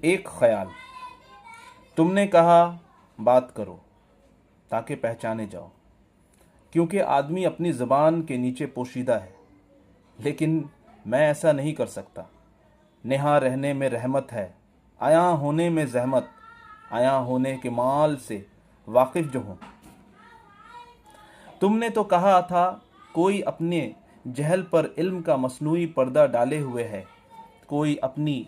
एक ख्याल। तुमने कहा बात करो ताकि पहचाने जाओ, क्योंकि आदमी अपनी ज़बान के नीचे पोशीदा है। लेकिन मैं ऐसा नहीं कर सकता। नेहा रहने में रहमत है, आया होने में जहमत, आया होने के माल से वाकिफ जो हूँ। तुमने तो कहा था कोई अपने जहल पर इल्म का मसनूई पर्दा डाले हुए है, कोई अपनी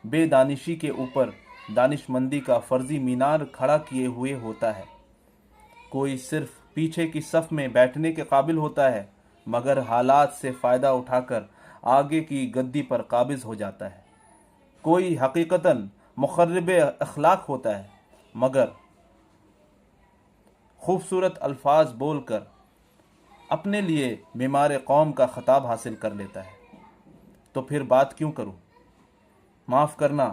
बेदानिशी के ऊपर दानिशमंदी का फर्जी मीनार खड़ा किए हुए होता है, कोई सिर्फ पीछे की सफ में बैठने के काबिल होता है मगर हालात से फ़ायदा उठाकर आगे की गद्दी पर काबिज हो जाता है, कोई हकीकतन मुखर्रिब अखलाक होता है मगर खूबसूरत अल्फाज बोलकर अपने लिए बीमार कौम का खताब हासिल कर लेता है। तो फिर बात क्यों करूं? माफ़ करना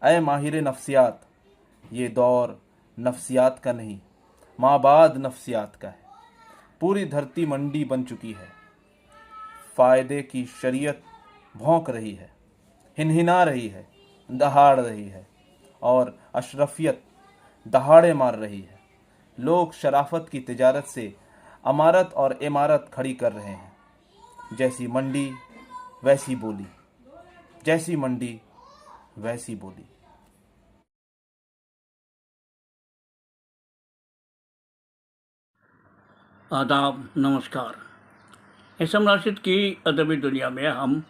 ए माहिर नफ्सियात, ये दौर नफ्सियात का नहीं, माबाद नफ्सियात का है। पूरी धरती मंडी बन चुकी है, फ़ायदे की शरीयत भौंक रही है, हिनहिना रही है, दहाड़ रही है और अशरफियत दहाड़े मार रही है। लोग शराफत की तिजारत से अमारत और इमारत खड़ी कर रहे हैं। जैसी मंडी वैसी बोली, जैसी मंडी वैसी बोली। आदाब, नमस्कार। एसएम राशिद की अदबी दुनिया में हम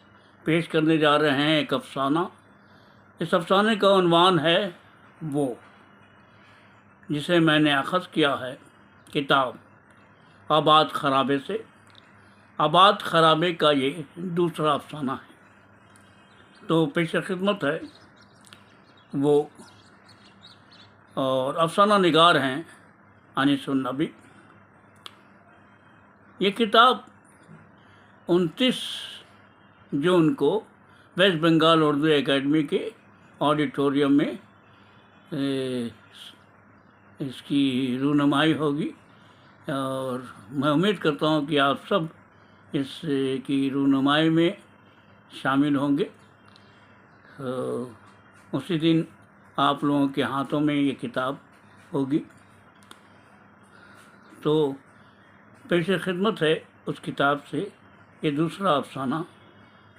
पेश करने जा रहे हैं एक अफसाना। इस अफसाने का उन्वान है वो, जिसे मैंने अख़ज़ किया है किताब आबाद खराबे से। आबाद खराबे का ये दूसरा अफसाना है। तो पेश खिदमत है वो, और अफसाना निगार हैं अनीसुन नबी। ये किताब 29 जून को वेस्ट बंगाल उर्दू एकेडमी के ऑडिटोरियम में इसकी रूनुमाई होगी, और मैं उम्मीद करता हूँ कि आप सब इसकी रूनुमाई में शामिल होंगे। उसी दिन आप लोगों के हाथों में ये किताब होगी। तो पेश खिदमत है उस किताब से ये दूसरा अफसाना,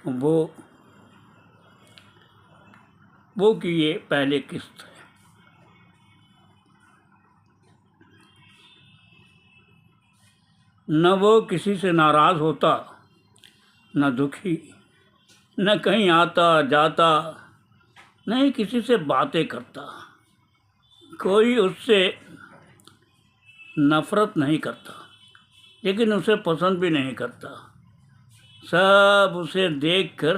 वो कि ये पहले किस्त है। न वो किसी से नाराज़ होता, न दुखी, न कहीं आता जाता, न ही किसी से बातें करता। कोई उससे नफ़रत नहीं करता, लेकिन उसे पसंद भी नहीं करता। सब उसे देखकर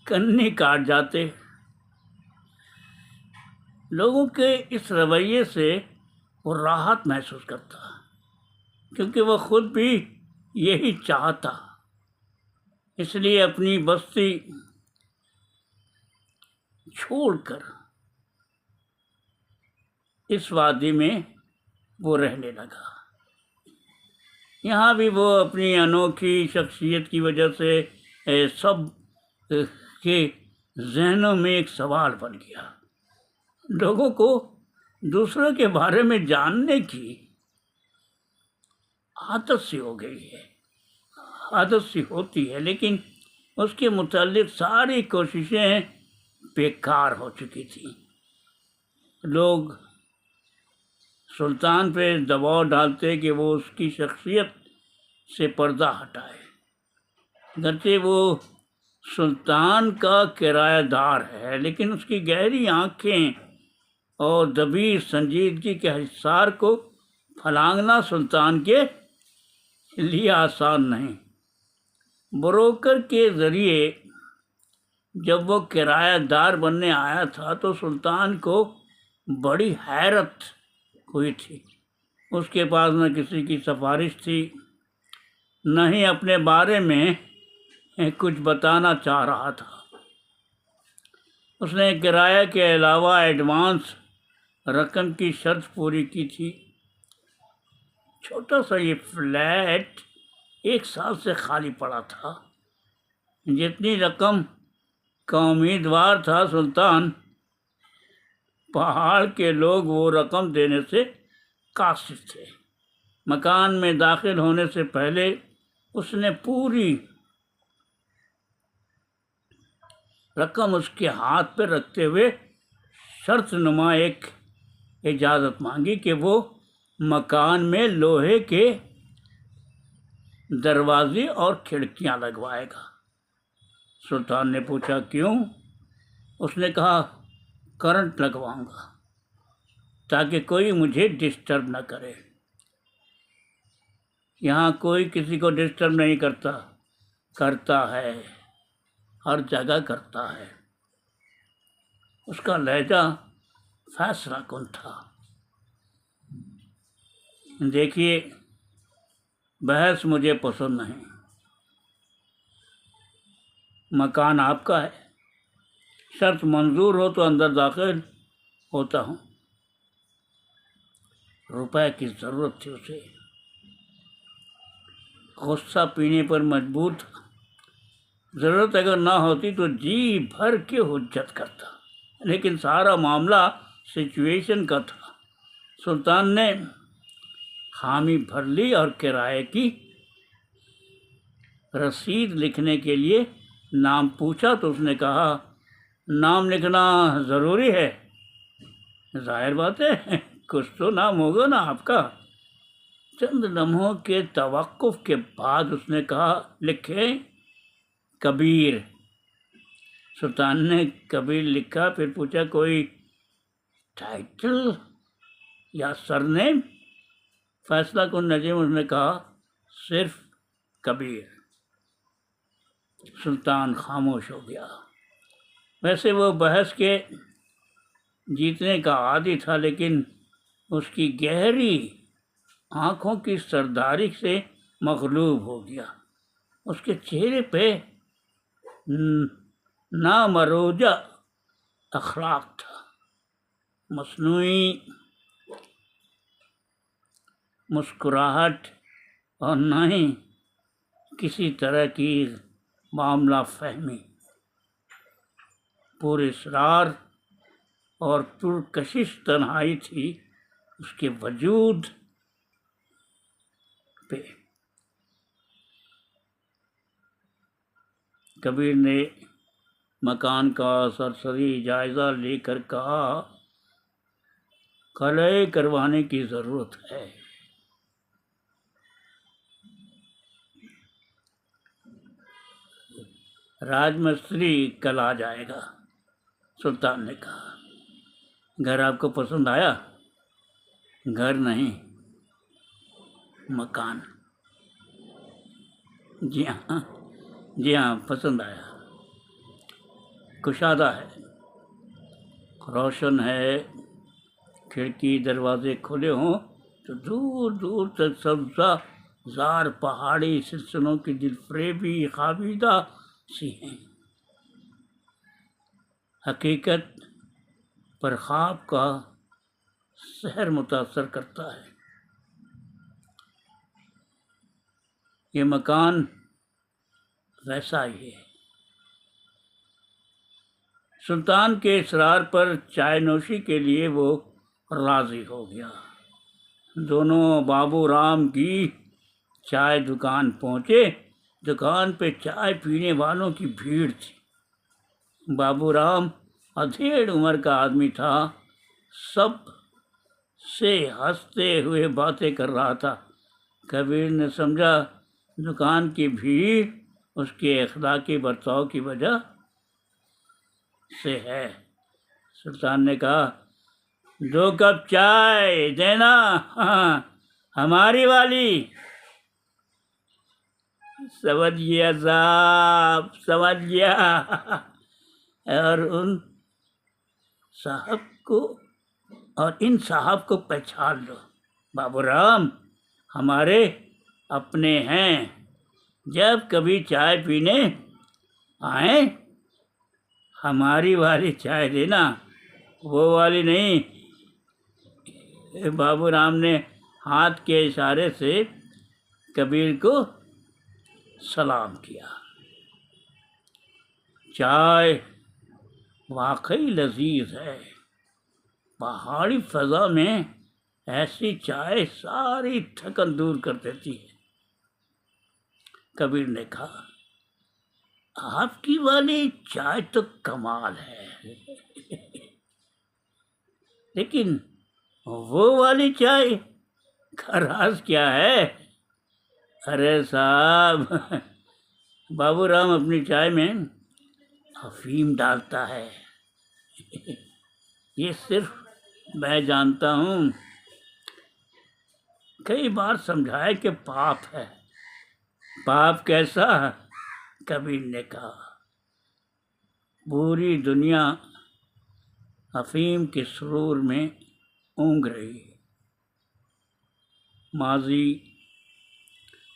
कन्नी काट जाते। लोगों के इस रवैये से वो राहत महसूस करता, क्योंकि वह खुद भी यही चाहता। इसलिए अपनी बस्ती छोड़कर इस वादी में वो रहने लगा। यहाँ भी वो अपनी अनोखी शख्सियत की वजह से सब के जहनों में एक सवाल बन गया। लोगों को दूसरों के बारे में जानने की आदत सी हो गई है, आदत सी होती है, लेकिन उसके मुताल्लिक सारी कोशिशें बेकार हो चुकी थी। लोग सुल्तान पे दबाव डालते कि वो उसकी शख्सियत से पर्दा हटाए। गरचे वो सुल्तान का किराएदार है, लेकिन उसकी गहरी आँखें और दबी संजीदगी के हिसार को फलांगना सुल्तान के लिए आसान नहीं। ब्रोकर के ज़रिए जब वो किराएदार बनने आया था तो सुल्तान को बड़ी हैरत हुई थी। उसके पास न किसी की सिफारिश थी, न ही अपने बारे में कुछ बताना चाह रहा था। उसने किराए के अलावा एडवांस रकम की शर्त पूरी की थी। छोटा सा ये फ्लैट 1 साल से खाली पड़ा था। जितनी रकम का उम्मीदवार था सुल्तान। पहाड़ के लोग वो रकम देने से कासिर थे। मकान में दाखिल होने से पहले उसने पूरी रकम उसके हाथ पर रखते हुए शर्त नुमा एक इजाज़त मांगी कि वो मकान में लोहे के दरवाजे और खिड़कियां लगवाएगा। सुल्तान ने पूछा क्यों? उसने कहा करंट लगवाऊंगा ताकि कोई मुझे डिस्टर्ब ना करे। यहाँ कोई किसी को डिस्टर्ब नहीं करता, करता है, हर जगह करता है। उसका लहजा फैसला कुन था। देखिए, बहस मुझे पसंद नहीं। मकान आपका है, शर्त मंजूर हो तो अंदर दाखिल होता हूँ। रुपए की ज़रूरत थी उसे, गुस्सा पीने पर मजबूर था। ज़रूरत अगर ना होती तो जी भर के हुज्जत करता, लेकिन सारा मामला सिचुएशन का था। सुल्तान ने हामी भर ली और किराए की रसीद लिखने के लिए नाम पूछा तो उसने कहा नाम लिखना ज़रूरी है? जाहिर बात है, कुछ तो नाम होगा ना आपका। चंद लम्हों के तवक्कुफ के बाद उसने कहा लिखे कबीर। सुल्तान ने कबीर लिखा, फिर पूछा कोई टाइटल या सरनेम? फैसला कुन नजीम उसने कहा सिर्फ कबीर। सुल्तान खामोश हो गया। वैसे वो बहस के जीतने का आदी था, लेकिन उसकी गहरी आंखों की सरदारी से मगलूब हो गया। उसके चेहरे पे नामरोजा अखलाक था, मसनूई मुस्कुराहट और न ही किसी तरह की मामला फहमी। पुरस्रार और पुरकशिश तन्हाई थी उसके वजूद पे। कबीर ने मकान का सरसरी जायज़ा लेकर कहा कलह करवाने की ज़रूरत है। राजमिस्त्री कल आ जाएगा। सुल्तान ने कहा घर आपको पसंद आया? घर नहीं, मकान। जी हाँ, पसंद आया। कुशादा है, रोशन है, खिड़की दरवाजे खुले हों तो दूर दूर तक सब्ज़ा जार पहाड़ी सिलसिलों की दिलफरेबी खाबीदा सी हैं। हकीकत पर ख्वाब का सहर मुतासर करता है। ये मकान वैसा ही है। सुल्तान के इसरार पर चाय नोशी के लिए वो राज़ी हो गया। दोनों बाबू राम की चाय दुकान पहुँचे। दुकान पे चाय पीने वालों की भीड़ थी। बाबू राम अधेड़ उम्र का आदमी था, सब से हंसते हुए बातें कर रहा था। कबीर ने समझा दुकान की भीड़ उसके अखलाकी बर्ताव की वजह से है। सुल्तान ने कहा 2 कप चाय देना। हाँ, हमारी वाली। समझ गया साहब, समझ गया। और उन साहब को और इन साहब को पहचान लो। बाबूराम हमारे अपने हैं। जब कभी चाय पीने आए हमारी वाली चाय देना, वो वाली नहीं। बाबूराम ने हाथ के इशारे से कबीर को सलाम किया। चाय वाकई लजीज है। पहाड़ी फजा में ऐसी चाय सारी थकन दूर कर देती है। कबीर ने कहा, आपकी वाली चाय तो कमाल है, लेकिन वो वाली चाय का राज क्या है? अरे साहब, बाबूराम अपनी चाय में अफीम डालता है। ये सिर्फ मैं जानता हूँ। कई बार समझाया कि पाप है। पाप कैसा? कबीर ने कहा, पूरी दुनिया अफीम के सुरूर में ऊँग रही है। माजी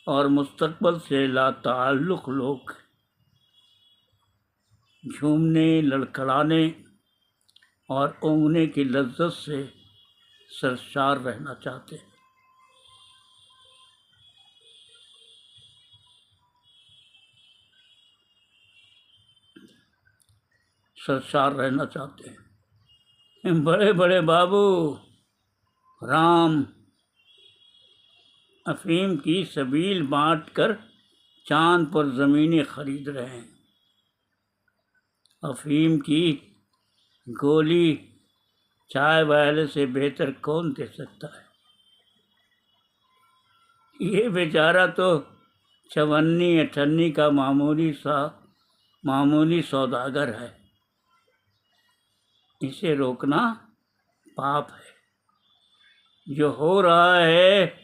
और मुस्तकबल से लाताल्लुक़ लोग झूमने, लड़खड़ाने और ऊँगने की लज्जत से सरशार रहना चाहते हैं। सरशार रहना चाहते हैं। बड़े बड़े बाबू राम अफीम की सबील बांट कर चांद पर ज़मीनें खरीद रहे हैं। अफीम की गोली चाय वाले से बेहतर कौन दे सकता है? ये बेचारा तो 54-58 का मामूली सौदागर है। इसे रोकना पाप है। जो हो रहा है,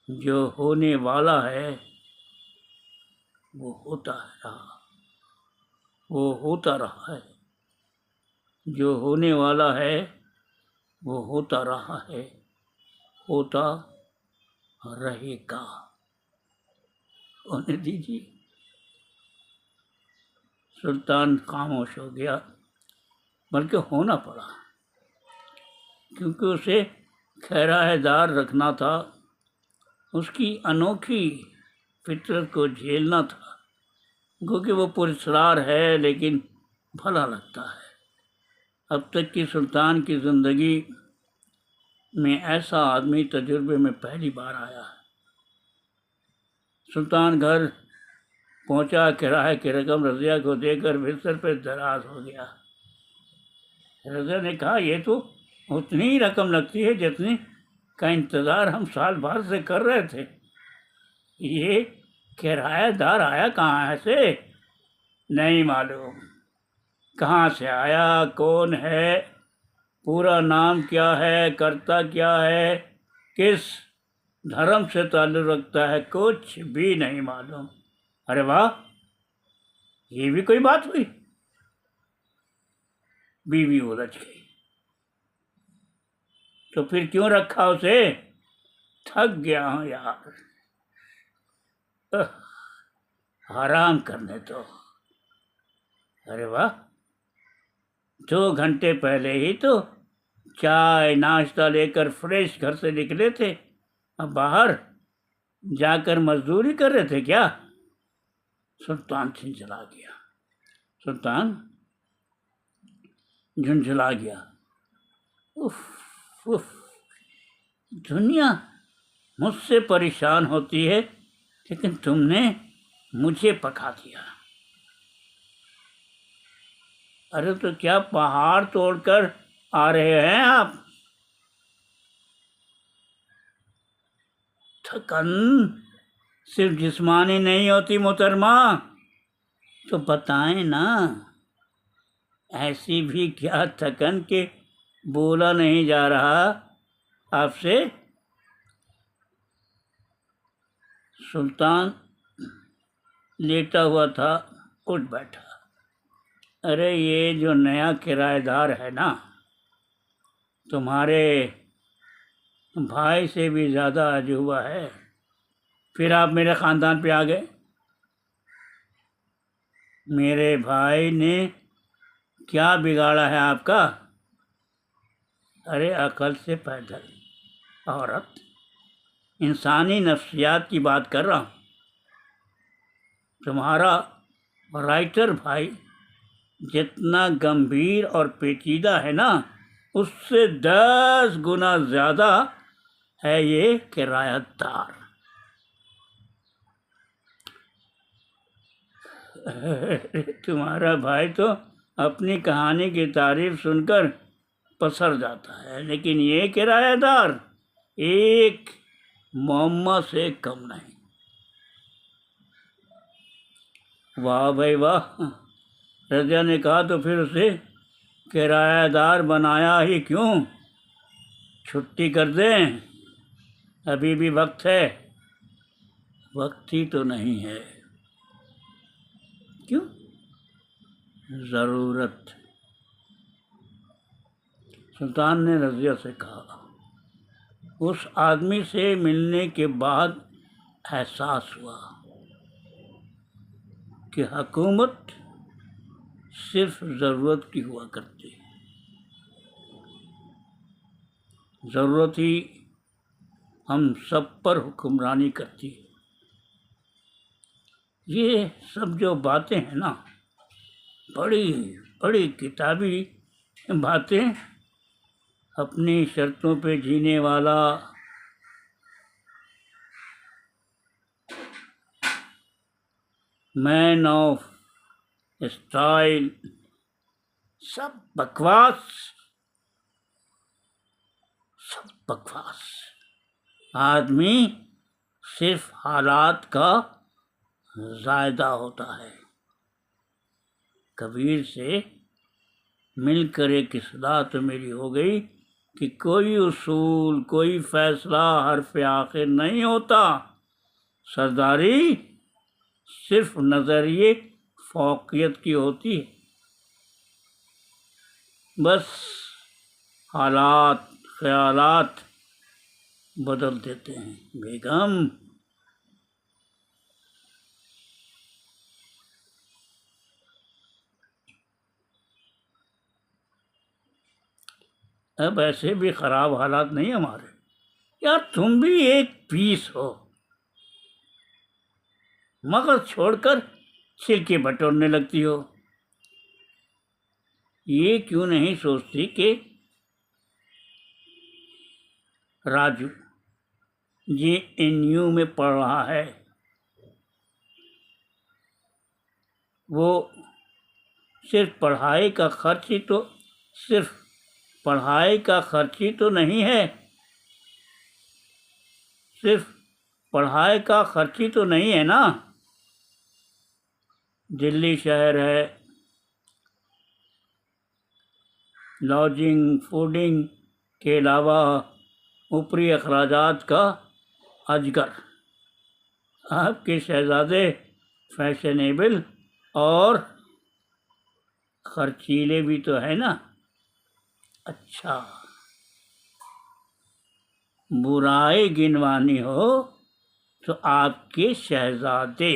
जो होने वाला है, वो होता रहा, वो होता रहा है। जो होने वाला है वो होता रहा है, होता रहेगा। होने दीजिए। सुल्तान खामोश हो गया, बल्कि होना पड़ा, क्योंकि उसे खैराहेदार रखना था। उसकी अनोखी फितरत को झेलना था, क्योंकि वो पुरस्कार है लेकिन भला लगता है। अब तक की सुल्तान की ज़िंदगी में ऐसा आदमी तजुर्बे में पहली बार आया है। सुल्तान घर पहुंचा, किराए की रकम रज़िया को देकर बिस्तर पर दराज हो गया। रज़िया ने कहा, ये तो उतनी ही रकम लगती है जितनी का इंतज़ार हम साल भर से कर रहे थे। ये किराएदार आया कहाँ से? नहीं मालूम। कहाँ से आया, कौन है, पूरा नाम क्या है, करता क्या है, किस धर्म से ताल्लुक़ रखता है, कुछ भी नहीं मालूम। अरे वाह, ये भी कोई बात हुई? बीवी उलझ गई। तो फिर क्यों रखा उसे? थक गया हूँ यार, आराम करने दो। अरे वाह, 2 घंटे पहले ही तो चाय नाश्ता लेकर फ्रेश घर से निकले थे, अब बाहर जाकर मजदूरी कर रहे थे क्या? सुल्तान झुंझला गया। सुल्तान झुंझला गया। उफ उफ, दुनिया मुझसे परेशान होती है, लेकिन तुमने मुझे पका दिया। अरे तो क्या पहाड़ तोड़कर आ रहे हैं आप? थकन सिर्फ जिस्मानी नहीं होती मोहतरमा, तो बताएं ना, ऐसी भी क्या थकन के बोला नहीं जा रहा आपसे? सुल्तान लेटा हुआ था, उठ बैठा। अरे ये जो नया किराएदार है ना, तुम्हारे भाई से भी ज़्यादा अजूबा है। फिर आप मेरे ख़ानदान पे आ गए। मेरे भाई ने क्या बिगाड़ा है आपका? अरे अकल से पैदल औरत, इंसानी नफ्सियात की बात कर रहा हूँ। तुम्हारा राइटर भाई जितना गंभीर और पेचीदा है ना, उससे 10 गुना ज़्यादा है ये किरायतदार। तुम्हारा भाई तो अपनी कहानी की तारीफ सुनकर पसर जाता है, लेकिन ये किराएदार एक मोहम्मद से कम नहीं। वाह भाई वाह। रज़िया ने कहा, तो फिर उसे किराएदार बनाया ही क्यों? छुट्टी कर दें, अभी भी वक्त है। वक्त ही तो नहीं है। क्यों? ज़रूरत। सुल्तान ने रज़िया से कहा। उस आदमी से मिलने के बाद एहसास हुआ कि हुकूमत सिर्फ ज़रूरत की हुआ करती है। ज़रूरत ही हम सब पर हुक्मरानी करती है। ये सब जो बातें हैं ना, बड़ी बड़ी किताबी बातें, अपनी शर्तों पे जीने वाला मैन ऑफ स्टाइल, सब बकवास, सब बकवास। आदमी सिर्फ हालात का ज़ायदा होता है। कबीर से मिलकर एक इस्लाह तो मेरी हो गई कि कोई उसूल, कोई फैसला हर्फ आखिर नहीं होता। सरदारी सिर्फ नज़रिए फौकियत की होती है। बस हालात, ख्यालात बदल देते हैं। बेगम, अब ऐसे भी ख़राब हालात नहीं हमारे। यार, तुम भी एक पीस हो। मगज छोड़कर छिलके बटोरने लगती हो। ये क्यों नहीं सोचती कि राजू JNU में पढ़ रहा है, वो सिर्फ पढ़ाई का खर्च ही तो नहीं है। सिर्फ पढ़ाई का खर्च ही तो नहीं है ना। दिल्ली शहर है, लॉजिंग, फूडिंग के अलावा ऊपरी अखराजात का अजगर। आपके शहजादे फैशनेबल और खर्चीले भी तो है ना। अच्छा, बुराई गिनवानी हो तो आपके शहजादे।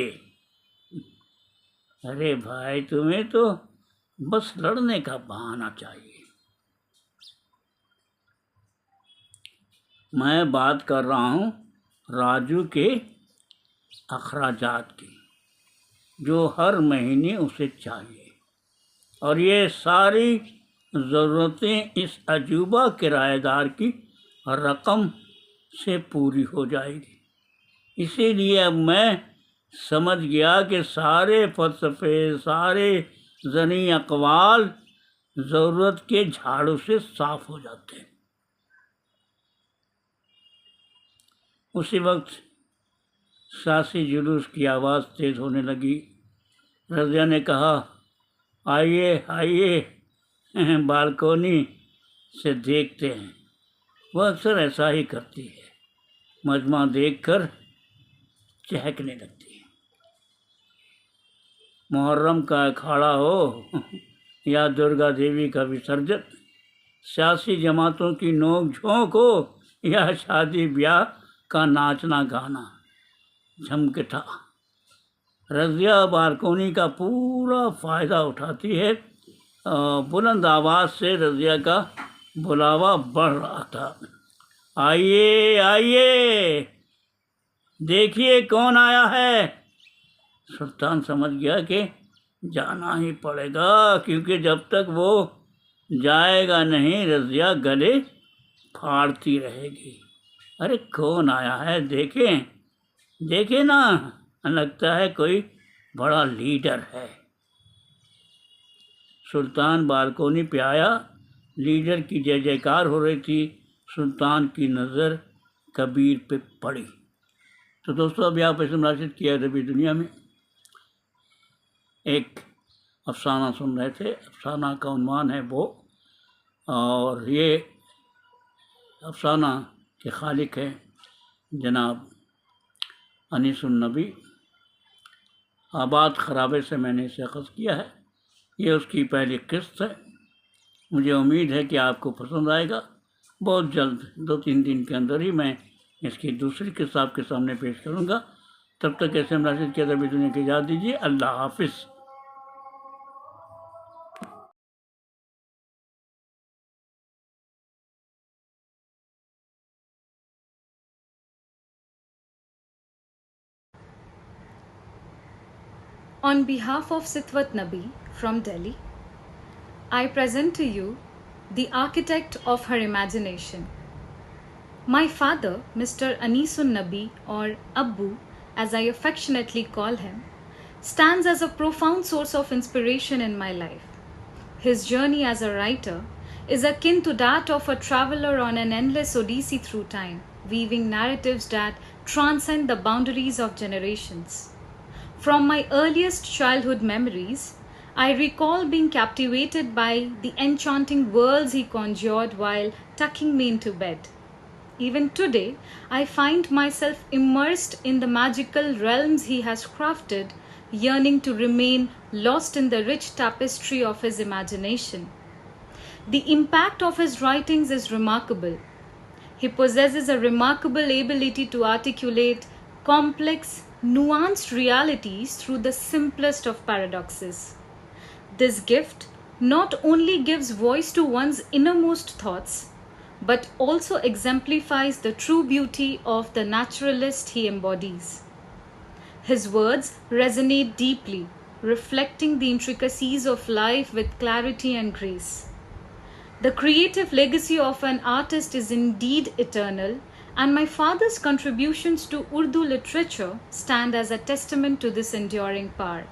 अरे भाई, तुम्हें तो बस लड़ने का बहाना चाहिए। मैं बात कर रहा हूँ राजू के अखराजात की, जो हर महीने उसे चाहिए, और ये सारी ज़रूरतें इस अजूबा किराएदार की रकम से पूरी हो जाएगी। इसीलिए अब मैं समझ गया कि सारे फ़लसफ़े, सारे ज़नी अक़वाल ज़रूरत के झाड़ू से साफ़ हो जाते हैं। उसी वक्त सासी जुलूस की आवाज़ तेज़ होने लगी। रज़िया ने कहा, आइए आइए, बालकोनी से देखते हैं। वह अक्सर ऐसा ही करती है, मजमा देखकर चहकने लगती है। मुहर्रम का अखाड़ा हो या दुर्गा देवी का विसर्जन, सियासी जमातों की नोक झोंक हो या शादी ब्याह का नाचना गाना, झमकता, रज़िया बालकोनी का पूरा फ़ायदा उठाती है। बुलंद आवाज़ से रज़िया का बुलावा बढ़ रहा था। आइए आइए, देखिए कौन आया है। सुल्तान समझ गया कि जाना ही पड़ेगा, क्योंकि जब तक वो जाएगा नहीं रज़िया गले फाड़ती रहेगी। अरे कौन आया है, देखें देखें ना, लगता है कोई बड़ा लीडर है। सुल्तान बालकोनी पे आया, लीडर की जय जयकार हो रही थी। सुल्तान की नज़र कबीर पे पड़ी। तो दोस्तों, अभी आप इसे मुलाहिज़ा किया अरबी दुनिया में एक अफसाना सुन रहे थे। अफसाना का उन्वान है वो, और ये अफसाना के खालिक हैं जनाब अनीसुन नबी। आबाद खराबे से मैंने इसे अख़ज़ किया है। ये उसकी पहली किस्त है। मुझे उम्मीद है कि आपको पसंद आएगा। बहुत जल्द 2-3 दिन के अंदर ही मैं इसकी दूसरी किस्त आपके सामने पेश करूँगा। तब तक ऐसे मुलाहिज़ा किया अरबी दुनिया की इजाज़त दीजिए। अल्लाह हाफ़िज़। On behalf of Sitwat Nabi from Delhi, I present to you the architect of her imagination. My father, Mr. Anisun Nabi, or Abbu as I affectionately call him, stands as a profound source of inspiration in my life. His journey as a writer is akin to that of a traveler on an endless odyssey through time, weaving narratives that transcend the boundaries of generations. From my earliest childhood memories, I recall being captivated by the enchanting worlds he conjured while tucking me into bed. Even today, I find myself immersed in the magical realms he has crafted, yearning to remain lost in the rich tapestry of his imagination. The impact of his writings is remarkable. He possesses a remarkable ability to articulate complex, nuanced realities through the simplest of paradoxes. This gift not only gives voice to one's innermost thoughts, but also exemplifies the true beauty of the naturalist he embodies. His words resonate deeply, reflecting the intricacies of life with clarity and grace. The creative legacy of an artist is indeed eternal, and my father's contributions to Urdu literature stand as a testament to this enduring power.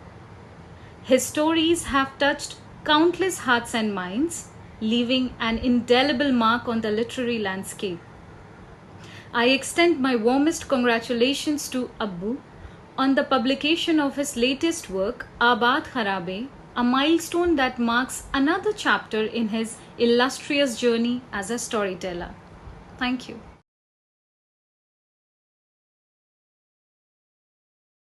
His stories have touched countless hearts and minds, leaving an indelible mark on the literary landscape. I extend my warmest congratulations to Abbu on the publication of his latest work, Abad Kharabe, a milestone that marks another chapter in his illustrious journey as a storyteller. Thank you.